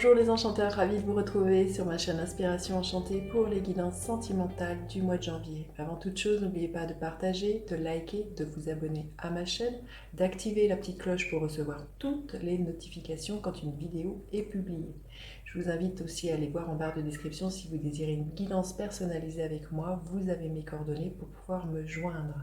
Bonjour les enchanteurs, ravi de vous retrouver sur ma chaîne Inspiration Enchantée pour les guidances sentimentales du mois de janvier. Avant toute chose, n'oubliez pas de partager, de liker, de vous abonner à ma chaîne, d'activer la petite cloche pour recevoir toutes les notifications quand une vidéo est publiée. Je vous invite aussi à aller voir en barre de description si vous désirez une guidance personnalisée avec moi. Vous avez mes coordonnées pour pouvoir me joindre.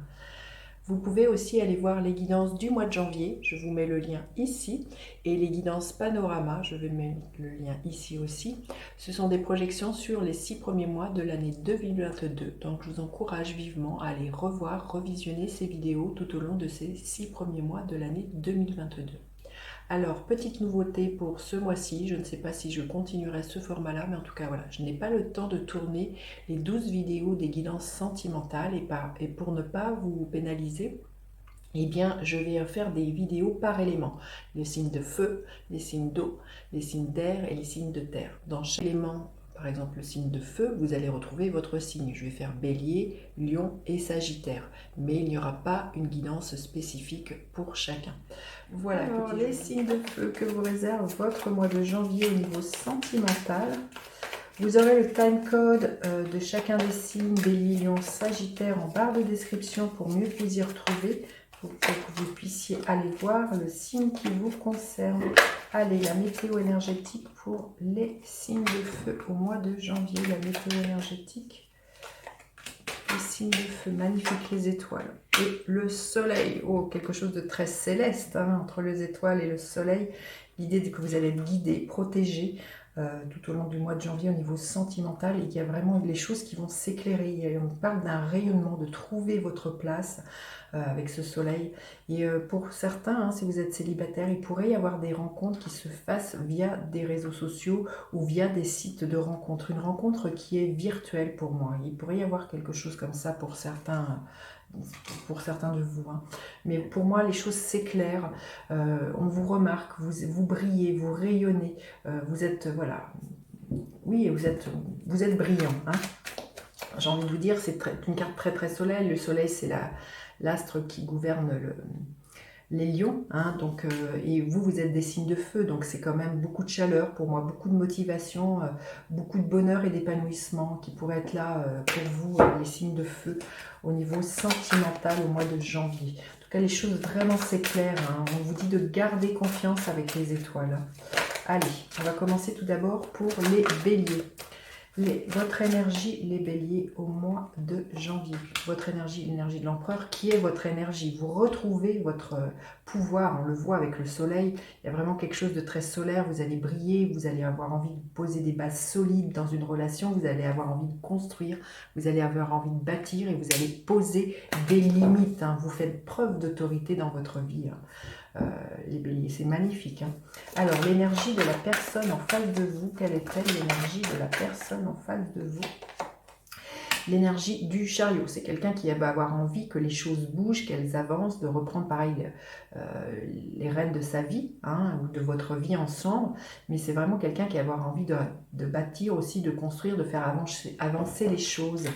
Vous pouvez aussi aller voir les guidances du mois de janvier, je vous mets le lien ici, et les guidances panorama, je vais mettre le lien ici aussi. Ce sont des projections sur les 6 premiers mois de l'année 2022, donc je vous encourage vivement à aller revoir, revisionner ces vidéos tout au long de ces 6 premiers mois de l'année 2022. Alors, petite nouveauté pour ce mois-ci, je ne sais pas si je continuerai ce format-là, mais en tout cas, voilà, je n'ai pas le temps de tourner les 12 vidéos des guidances sentimentales et pour ne pas vous pénaliser, eh bien, je vais faire des vidéos par élément. Les signes de feu, les signes d'eau, les signes d'air et les signes de terre. Dans chaque élément, par exemple le signe de feu, vous allez retrouver votre signe. Je vais faire bélier, lion et sagittaire. Mais il n'y aura pas une guidance spécifique pour chacun. Voilà, alors, les signes de feu que vous réserve votre mois de janvier au niveau sentimental. Vous aurez le time code de chacun des signes, bélier, lion, sagittaire en barre de description pour mieux vous y retrouver, pour que vous puissiez aller voir le signe qui vous concerne. Allez, la météo énergétique pour les signes de feu au mois de janvier, la météo énergétique. Les signes de feu, magnifique, les étoiles. Et le soleil, oh, quelque chose de très céleste, hein, entre les étoiles et le soleil. L'idée que vous allez être guidé, protégé tout au long du mois de janvier au niveau sentimental et qu'il y a vraiment les choses qui vont s'éclairer. On parle d'un rayonnement, de trouver votre place avec ce soleil. Et pour certains, hein, si vous êtes célibataire, il pourrait y avoir des rencontres qui se fassent via des réseaux sociaux ou via des sites de rencontres. Une rencontre qui est virtuelle pour moi. Il pourrait y avoir quelque chose comme ça pour certains de vous. Hein. Mais pour moi, les choses s'éclairent. On vous remarque, vous brillez, vous rayonnez. Vous êtes, voilà, oui, vous êtes brillant. Hein. J'ai envie de vous dire, c'est une carte très très solaire. Le soleil, c'est l'astre qui gouverne les lions, hein, donc, et vous êtes des signes de feu, donc c'est quand même beaucoup de chaleur pour moi, beaucoup de motivation, beaucoup de bonheur et d'épanouissement qui pourraient être là pour vous, les signes de feu, au niveau sentimental au mois de janvier. En tout cas, les choses vraiment s'éclairent, hein. On vous dit de garder confiance avec les étoiles. Allez, on va commencer tout d'abord pour les béliers. Votre énergie, les béliers, au mois de janvier. Votre énergie, l'énergie de l'empereur, qui est votre énergie. Vous retrouvez votre pouvoir, on le voit avec le soleil. Il y a vraiment quelque chose de très solaire. Vous allez briller, vous allez avoir envie de poser des bases solides dans une relation. Vous allez avoir envie de construire, vous allez avoir envie de bâtir et vous allez poser des limites. Hein. Vous faites preuve d'autorité dans votre vie. Hein. Les béliers, c'est magnifique. Hein. Alors, l'énergie de la personne en face de vous, quelle est-elle l'énergie de la personne en face de vous? L'énergie du chariot, c'est quelqu'un qui va avoir envie que les choses bougent, qu'elles avancent, de reprendre pareil les rênes de sa vie, hein, ou de votre vie ensemble, mais c'est vraiment quelqu'un qui va avoir envie de bâtir aussi, de construire, de faire avancer les choses.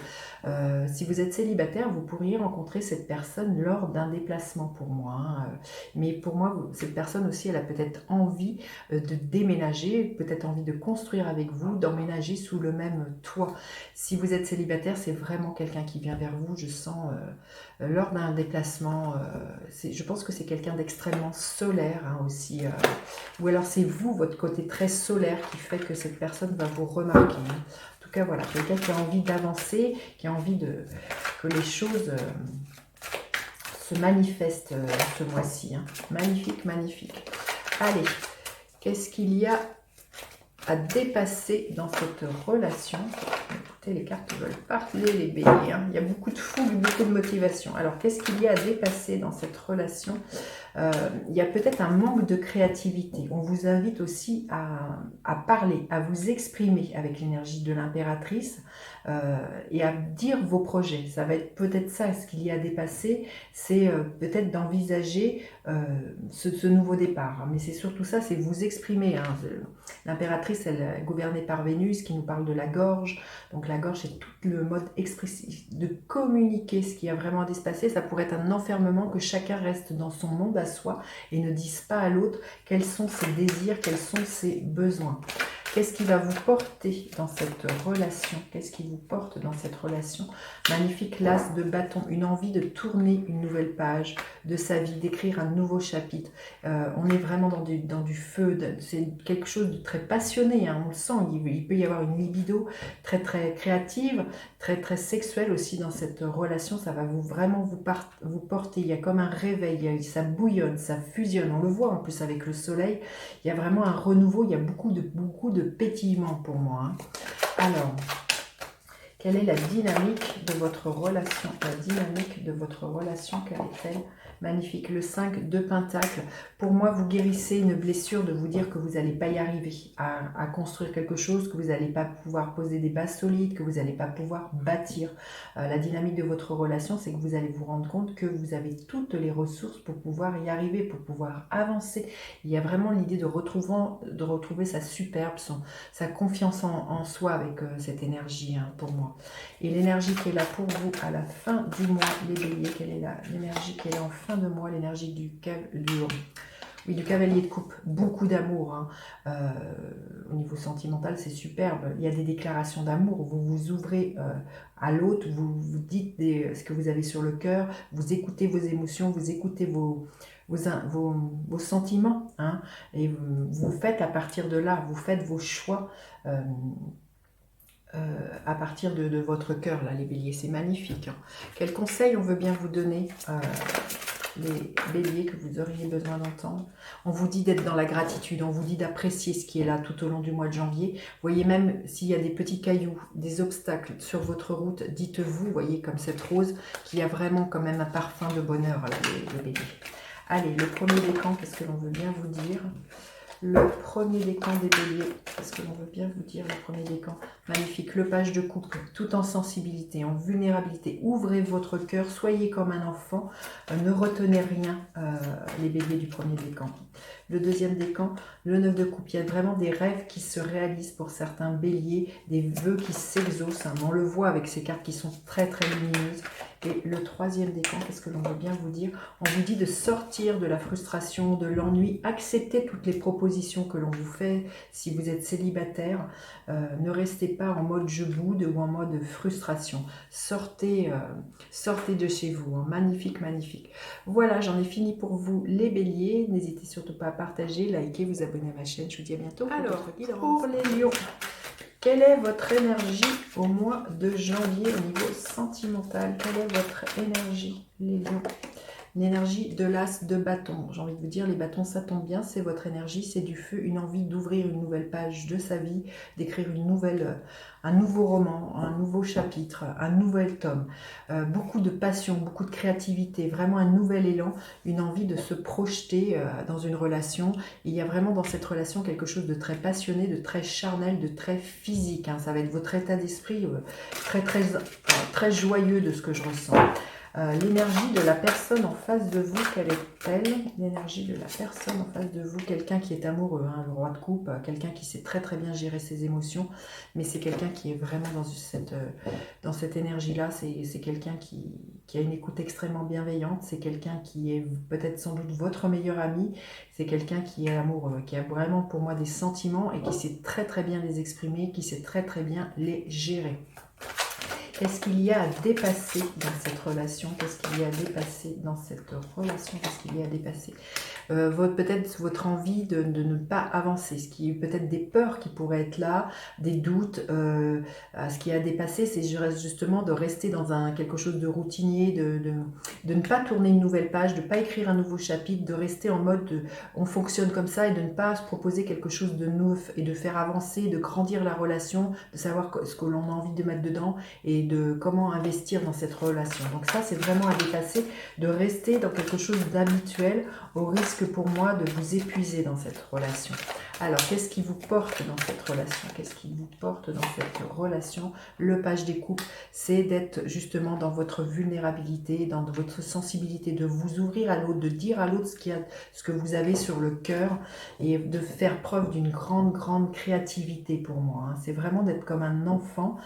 Si vous êtes célibataire, vous pourriez rencontrer cette personne lors d'un déplacement pour moi, hein, mais pour moi, cette personne aussi, elle a peut-être envie de déménager, peut-être envie de construire avec vous, d'emménager sous le même toit. Si vous êtes célibataire, c'est vraiment quelqu'un qui vient vers vous, je sens, lors d'un déplacement. Je pense que c'est quelqu'un d'extrêmement solaire, hein, aussi. Ou alors c'est vous, votre côté très solaire, qui fait que cette personne va vous remarquer. Hein. En tout cas, voilà, quelqu'un qui a envie d'avancer, qui a envie que les choses se manifestent ce mois-ci. Hein. Magnifique, magnifique. Allez, qu'est-ce qu'il y a à dépasser dans cette relation? Écoutez, les cartes veulent parler, les béliers. Hein. Il y a beaucoup de fougue, beaucoup de motivation. Alors, qu'est-ce qu'il y a à dépasser dans cette relation? Il y a peut-être un manque de créativité. On vous invite aussi à parler, à vous exprimer avec l'énergie de l'impératrice. et à dire vos projets. Ça va être peut-être ça, ce qu'il y a à dépasser, c'est peut-être d'envisager ce nouveau départ. Mais c'est surtout ça, c'est vous exprimer. Hein. L'impératrice, elle est gouvernée par Vénus, qui nous parle de la gorge. Donc la gorge, c'est tout le mode expressif de communiquer ce qui a vraiment à se passer. Ça pourrait être un enfermement, que chacun reste dans son monde à soi et ne dise pas à l'autre quels sont ses désirs, quels sont ses besoins. Qu'est-ce qui va vous porter dans cette relation? Qu'est-ce qui vous porte dans cette relation? Magnifique l'as de bâton, une envie de tourner une nouvelle page de sa vie, d'écrire un nouveau chapitre. On est vraiment dans du feu, c'est quelque chose de très passionné, hein, on le sent, il peut y avoir une libido très très créative, très très sexuelle aussi dans cette relation, ça va vraiment vous porter, il y a comme un réveil, ça bouillonne, ça fusionne, on le voit en plus avec le soleil, il y a vraiment un renouveau, il y a beaucoup de pétillement pour moi. Hein. Alors, quelle est la dynamique de votre relation? La dynamique de votre relation, quelle est-elle? Magnifique, le 5 de Pentacles. Pour moi, vous guérissez une blessure de vous dire que vous n'allez pas y arriver à construire quelque chose, que vous n'allez pas pouvoir poser des bases solides, que vous n'allez pas pouvoir bâtir. La dynamique de votre relation, c'est que vous allez vous rendre compte que vous avez toutes les ressources pour pouvoir y arriver, pour pouvoir avancer. Il y a vraiment l'idée de retrouver sa superbe, sa confiance en soi avec cette énergie, hein, pour moi. Et l'énergie qui est là pour vous à la fin du mois, les béliers, quelle est l'énergie qui est là en fin de mois, l'énergie du cavalier de coupe, beaucoup d'amour. Hein. Au niveau sentimental, c'est superbe. Il y a des déclarations d'amour. Vous vous ouvrez à l'autre, vous dites ce que vous avez sur le cœur, vous écoutez vos émotions, vous écoutez vos sentiments. Hein, et vous faites à partir de là, vous faites vos choix. À partir de votre cœur, là, les béliers, c'est magnifique. Hein. Quel conseil on veut bien vous donner, les béliers, que vous auriez besoin d'entendre? On vous dit d'être dans la gratitude, on vous dit d'apprécier ce qui est là tout au long du mois de janvier. Vous voyez, même s'il y a des petits cailloux, des obstacles sur votre route, dites-vous, voyez, comme cette rose, qu'il y a vraiment quand même un parfum de bonheur, là, les béliers. Allez, le premier décan, qu'est-ce que l'on veut bien vous dire? Le premier décan des béliers, qu'est-ce que l'on veut bien vous dire, le premier décan? Magnifique, le page de coupe, tout en sensibilité, en vulnérabilité. Ouvrez votre cœur, soyez comme un enfant, ne retenez rien, les béliers du premier décan. Le deuxième décan, le 9 de coupe, il y a vraiment des rêves qui se réalisent pour certains béliers, des vœux qui s'exaucent. Hein. On le voit avec ces cartes qui sont très très lumineuses. Et le troisième décan, qu'est-ce que l'on veut bien vous dire? On vous dit de sortir de la frustration, de l'ennui, accepter toutes les propositions que l'on vous fait si vous êtes célibataire. Ne restez pas en mode je boude ou en mode frustration. Sortez de chez vous. Hein. Magnifique, magnifique. Voilà, j'en ai fini pour vous les béliers. N'hésitez surtout pas à partager, liker, vous abonner à ma chaîne. Je vous dis à bientôt. Alors, pour les lions. Quelle est votre énergie au mois de janvier au niveau sentimental? Quelle est votre énergie, les lions? Une énergie de l'as de bâton. J'ai envie de vous dire, les bâtons, ça tombe bien, c'est votre énergie, c'est du feu, une envie d'ouvrir une nouvelle page de sa vie, d'écrire un nouveau roman, un nouveau chapitre, un nouvel tome. Beaucoup de passion, beaucoup de créativité, vraiment un nouvel élan, une envie de se projeter dans une relation. Et il y a vraiment dans cette relation quelque chose de très passionné, de très charnel, de très physique. Hein. Ça va être votre état d'esprit très joyeux de ce que je ressens. L'énergie de la personne en face de vous, quelle est-elle? L'énergie de la personne en face de vous, quelqu'un qui est amoureux, hein, le roi de coupe, quelqu'un qui sait très très bien gérer ses émotions, mais c'est quelqu'un qui est vraiment dans cette énergie-là, c'est quelqu'un qui a une écoute extrêmement bienveillante, c'est quelqu'un qui est peut-être sans doute votre meilleur ami, c'est quelqu'un qui est amoureux, qui a vraiment pour moi des sentiments et qui sait très très bien les exprimer, qui sait très très bien les gérer. Qu'est-ce qu'il y a à dépasser dans cette relation? Qu'est-ce qu'il y a à dépasser dans cette relation? Qu'est-ce qu'il y a à dépasser? Peut-être votre envie de ne pas avancer, ce qui est peut-être des peurs qui pourraient être là, des doutes. Ce qui est à dépasser, c'est justement de rester dans quelque chose de routinier, de ne pas tourner une nouvelle page, de ne pas écrire un nouveau chapitre, de rester en mode on fonctionne comme ça et de ne pas se proposer quelque chose de neuf et de faire avancer, de grandir la relation, de savoir ce que l'on a envie de mettre dedans et de comment investir dans cette relation. Donc ça, c'est vraiment à dépasser, de rester dans quelque chose d'habituel au risque pour moi de vous épuiser dans cette relation. Alors, qu'est-ce qui vous porte dans cette relation? Qu'est-ce qui vous porte dans cette relation? Le page des coupes, c'est d'être justement dans votre vulnérabilité, dans votre sensibilité, de vous ouvrir à l'autre, de dire à l'autre ce que vous avez sur le cœur et de faire preuve d'une grande créativité pour moi. Hein. C'est vraiment d'être comme un enfant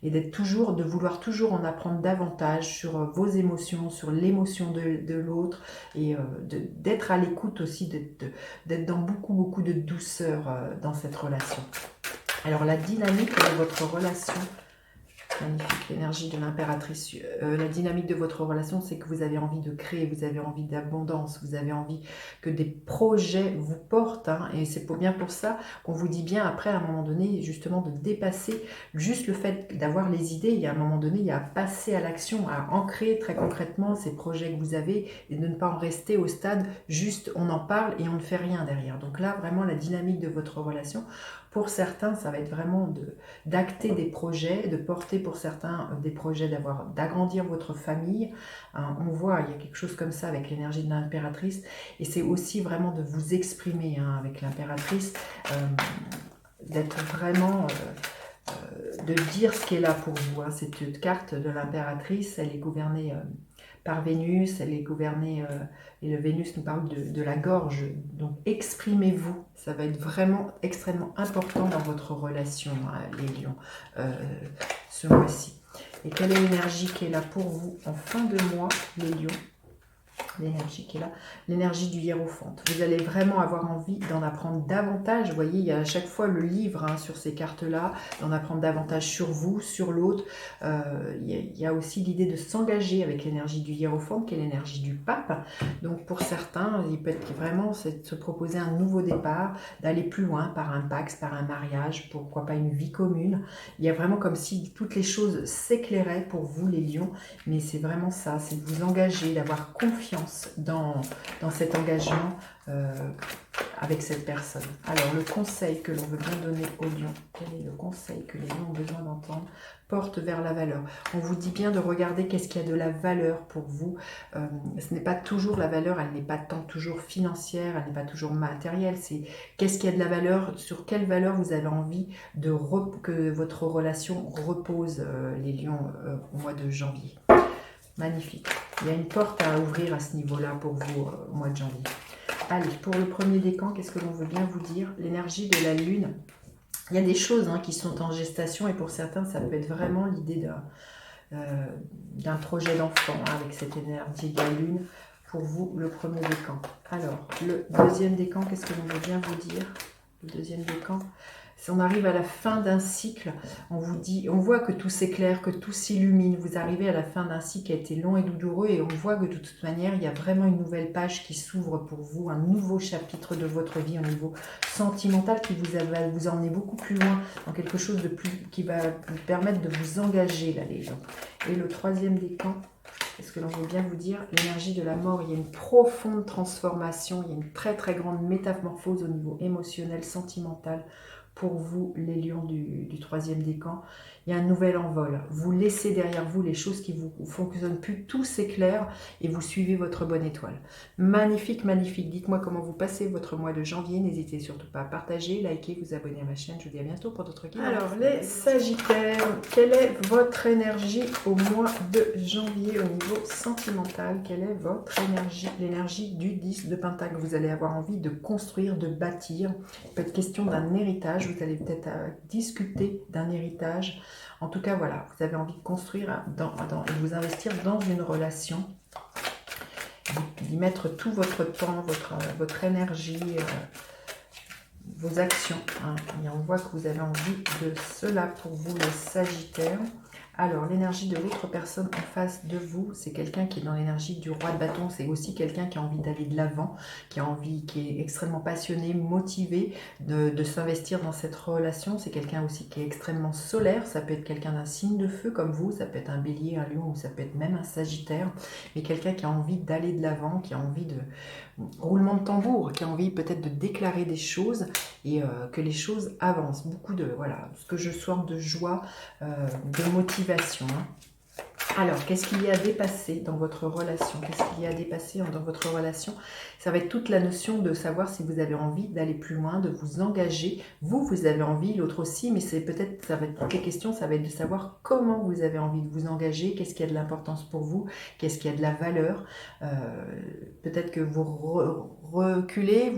et de vouloir toujours en apprendre davantage sur vos émotions, sur l'émotion de l'autre et d'être à l'écoute aussi, d'être dans beaucoup de douceur dans cette relation. Alors la dynamique de votre relation, magnifique, l'énergie de l'impératrice, la dynamique de votre relation, c'est que vous avez envie de créer, vous avez envie d'abondance, vous avez envie que des projets vous portent, hein, et c'est bien pour ça qu'on vous dit bien après à un moment donné justement de dépasser juste le fait d'avoir les idées. Il y a un moment donné, il y a à passer à l'action, à ancrer très concrètement ces projets que vous avez et de ne pas en rester au stade juste on en parle et on ne fait rien derrière. Donc là vraiment la dynamique de votre relation, pour certains ça va être vraiment d'acter des projets, de porter pour certains des projets, d'agrandir votre famille. On voit, il y a quelque chose comme ça avec l'énergie de l'impératrice, et c'est aussi vraiment de vous exprimer avec l'impératrice, d'être vraiment, de dire ce qui est là pour vous. Hein. Cette carte de l'impératrice, elle est gouvernée par Vénus, elle est gouvernée, et le Vénus nous parle de la gorge, donc exprimez-vous, ça va être vraiment extrêmement important dans votre relation, hein, les lions, ce mois-ci. Et quelle est l'énergie qui est là pour vous en fin de mois, les lions? L'énergie qui est là, l'énergie du hiérophante. Vous allez vraiment avoir envie d'en apprendre davantage. Vous voyez, il y a à chaque fois le livre sur ces cartes-là, d'en apprendre davantage sur vous, sur l'autre. Il y a aussi l'idée de s'engager avec l'énergie du hiérophante, qui est l'énergie du pape. Donc pour certains, il peut être vraiment de se proposer un nouveau départ, d'aller plus loin par un pax, par un mariage, pourquoi pas une vie commune. Il y a vraiment comme si toutes les choses s'éclairaient pour vous, les lions. Mais c'est vraiment ça, c'est de vous engager, d'avoir confiance dans cet engagement avec cette personne. Alors, le conseil que l'on veut bien donner aux lions, quel est le conseil que les lions ont besoin d'entendre? Porte vers la valeur. On vous dit bien de regarder qu'est-ce qu'il y a de la valeur pour vous. Ce n'est pas toujours la valeur, elle n'est pas tant toujours financière, elle n'est pas toujours matérielle. C'est qu'est-ce qu'il y a de la valeur, sur quelle valeur vous avez envie que votre relation repose, les lions, au mois de janvier. Magnifique. Il y a une porte à ouvrir à ce niveau-là pour vous au mois de janvier. Allez, pour le premier décan, qu'est-ce que l'on veut bien vous dire? L'énergie de la lune. Il y a des choses qui sont en gestation et pour certains, ça peut être vraiment l'idée d'un projet d'enfant avec cette énergie de la lune. Pour vous, le premier décan. Alors, le deuxième décan, qu'est-ce que l'on veut bien vous dire? Le deuxième décan. Si on arrive à la fin d'un cycle, on voit que tout s'éclaire, que tout s'illumine. Vous arrivez à la fin d'un cycle qui a été long et douloureux et on voit que de toute manière, il y a vraiment une nouvelle page qui s'ouvre pour vous, un nouveau chapitre de votre vie au niveau sentimental qui va vous emmener beaucoup plus loin dans quelque chose de plus qui va vous permettre de vous engager là, les gens. Et le troisième décan, est-ce que l'on veut bien vous dire l'énergie de la mort? Il y a une profonde transformation, il y a une très grande métamorphose au niveau émotionnel, sentimental. Pour vous, les lions du troisième décan, il y a un nouvel envol. Vous laissez derrière vous les choses qui vous fonctionnent plus, tout s'éclaire et vous suivez votre bonne étoile. Magnifique, magnifique. Dites-moi comment vous passez votre mois de janvier. N'hésitez surtout pas à partager, liker, vous abonner à ma chaîne. Je vous dis à bientôt pour d'autres guides. Alors, les Sagittaires, quelle est votre énergie au mois de janvier au niveau sentimental? Quelle est votre énergie? L'énergie du 10 de Pentacle. Vous allez avoir envie de construire, de bâtir. Il peut être question d'un héritage. Vous allez peut-être discuter d'un héritage. En tout cas, voilà, vous avez envie de construire et de vous investir dans une relation, d'y mettre tout votre temps, votre énergie, vos actions. Hein. Et on voit que vous avez envie de cela pour vous, les Sagittaires. Alors, l'énergie de l'autre personne en face de vous, c'est quelqu'un qui est dans l'énergie du roi de bâton. C'est aussi quelqu'un qui a envie d'aller de l'avant, qui est extrêmement passionné, motivé de s'investir dans cette relation. C'est quelqu'un aussi qui est extrêmement solaire. Ça peut être quelqu'un d'un signe de feu comme vous, ça peut être un bélier, un lion, ou ça peut être même un sagittaire. Mais quelqu'un qui a envie d'aller de l'avant, qui a envie de roulement de tambour, qui a envie peut-être de déclarer des choses et que les choses avancent. Beaucoup de, voilà, ce que je sors de joie, de motivation, motivation. Alors, qu'est-ce qu'il y a dépassé dans votre relation? Qu'est-ce qu'il y a dépassé dans votre relation? Ça va être toute la notion de savoir si vous avez envie d'aller plus loin, de vous engager. Vous avez envie, l'autre aussi, mais c'est peut-être, ça va être toutes les questions, ça va être de savoir comment vous avez envie de vous engager, qu'est-ce qui a de l'importance pour vous, qu'est-ce qui a de la valeur. Peut-être que vous reculez,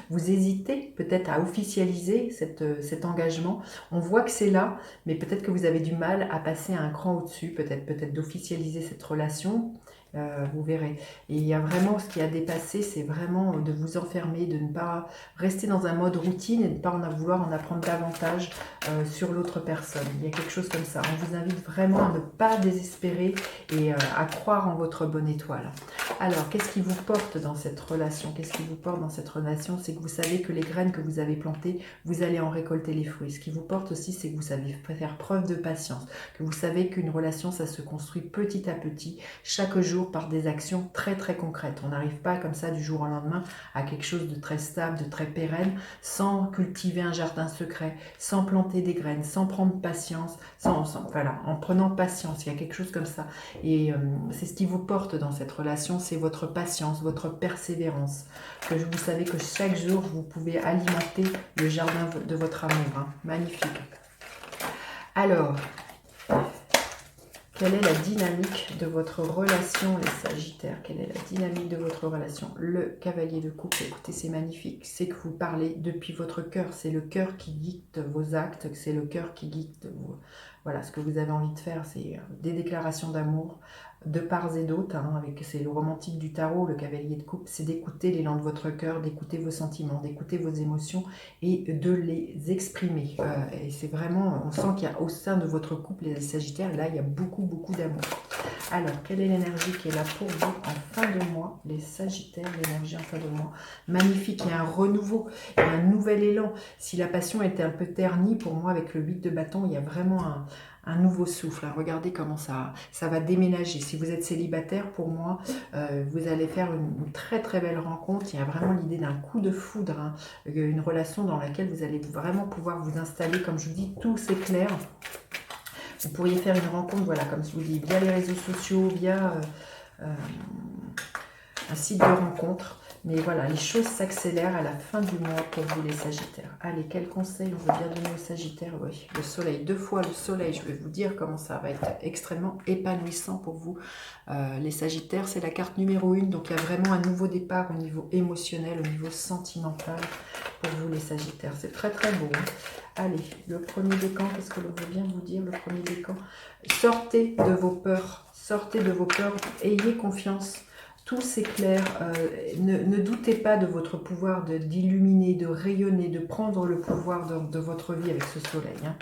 vous hésitez peut-être à officialiser cet engagement. On voit que c'est là, mais peut-être que vous avez du mal à passer à un cran au-dessus, peut-être d'officialiser cette relation. Vous verrez. Et il y a vraiment ce qui a dépassé, c'est vraiment de vous enfermer, de ne pas rester dans un mode routine et de ne pas vouloir en apprendre davantage sur l'autre personne. Il y a quelque chose comme ça. On vous invite vraiment à ne pas désespérer et à croire en votre bonne étoile. Alors, qu'est-ce qui vous porte dans cette relation? Qu'est-ce qui vous porte dans cette relation? C'est que vous savez que les graines que vous avez plantées, vous allez en récolter les fruits. Ce qui vous porte aussi, c'est que vous savez faire preuve de patience, que vous savez qu'une relation, ça se construit petit à petit, chaque jour, par des actions très très concrètes. On n'arrive pas comme ça du jour au lendemain à quelque chose de très stable, de très pérenne, sans cultiver un jardin secret, sans planter des graines, sans prendre patience, voilà, en prenant patience. Il y a quelque chose comme ça. Et c'est ce qui vous porte dans cette relation, c'est votre patience, votre persévérance. Que vous savez que chaque jour, vous pouvez alimenter le jardin de votre amour. Hein. Magnifique. Alors, quelle est la dynamique de votre relation, les Sagittaires? Quelle est la dynamique de votre relation? Le cavalier de coupe, écoutez, c'est magnifique. C'est que vous parlez depuis votre cœur. C'est le cœur qui dicte vos actes. C'est le cœur qui dicte voilà, ce que vous avez envie de faire. C'est des déclarations d'amour de part et d'autre. Hein, c'est le romantique du tarot, le cavalier de coupe. C'est d'écouter l'élan de votre cœur, d'écouter vos sentiments, d'écouter vos émotions et de les exprimer. Et c'est vraiment, on sent qu'il y a au sein de votre couple, les Sagittaires, là, il y a beaucoup d'amour. Alors, quelle est l'énergie qui est là pour vous en fin de mois? Les Sagittaires, l'énergie en fin de mois. Magnifique, il y a un renouveau, il y a un nouvel élan. Si la passion était un peu ternie, pour moi, avec le 8 de bâton, il y a vraiment un nouveau souffle. Hein. Regardez comment ça va déménager. Si vous êtes célibataire, pour moi, vous allez faire une très très belle rencontre. Il y a vraiment l'idée d'un coup de foudre, hein. Une relation dans laquelle vous allez vraiment pouvoir vous installer. Comme je vous dis, tout s'éclaire. Vous pourriez faire une rencontre, voilà, comme je vous dis, via les réseaux sociaux, via un site de rencontre. Mais voilà, les choses s'accélèrent à la fin du mois pour vous les Sagittaires. Allez, quel conseil on veut bien donner aux Sagittaires? Oui, le soleil, 2 fois le soleil, je vais vous dire comment ça va être extrêmement épanouissant pour vous. Les Sagittaires, c'est la carte numéro 1, donc il y a vraiment un nouveau départ au niveau émotionnel, au niveau sentimental pour vous les Sagittaires. C'est très très beau. Hein. Allez, le premier décan, qu'est-ce que l'on veut bien vous dire, le premier décan? Sortez de vos peurs, ayez confiance. Tout s'éclaire, ne doutez pas de votre pouvoir d'illuminer, de rayonner, de prendre le pouvoir de votre vie avec ce soleil. Hein.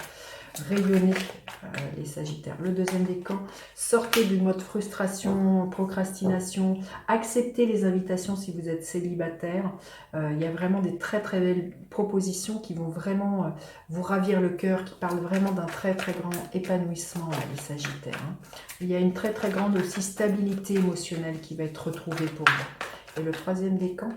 Rayonnez, les Sagittaires. Le deuxième décan, sortez du mode frustration, procrastination, acceptez les invitations si vous êtes célibataire. Il y a vraiment des très très belles propositions qui vont vraiment vous ravir le cœur, qui parlent vraiment d'un très très grand épanouissement, là, les Sagittaires. Hein. Il y a une très très grande aussi stabilité émotionnelle qui va être retrouvée pour vous. Et le troisième décan,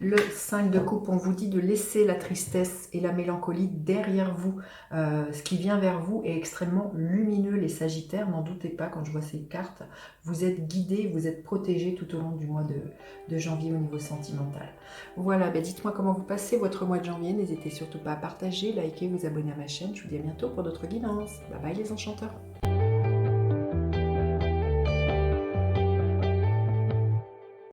le 5 de coupe, on vous dit de laisser la tristesse et la mélancolie derrière vous. Ce qui vient vers vous est extrêmement lumineux, les Sagittaires. N'en doutez pas, quand je vois ces cartes, vous êtes guidés, vous êtes protégés tout au long du mois de janvier au niveau sentimental. Voilà, ben dites-moi comment vous passez votre mois de janvier. N'hésitez surtout pas à partager, liker, vous abonner à ma chaîne. Je vous dis à bientôt pour d'autres guidances. Bye bye les enchanteurs.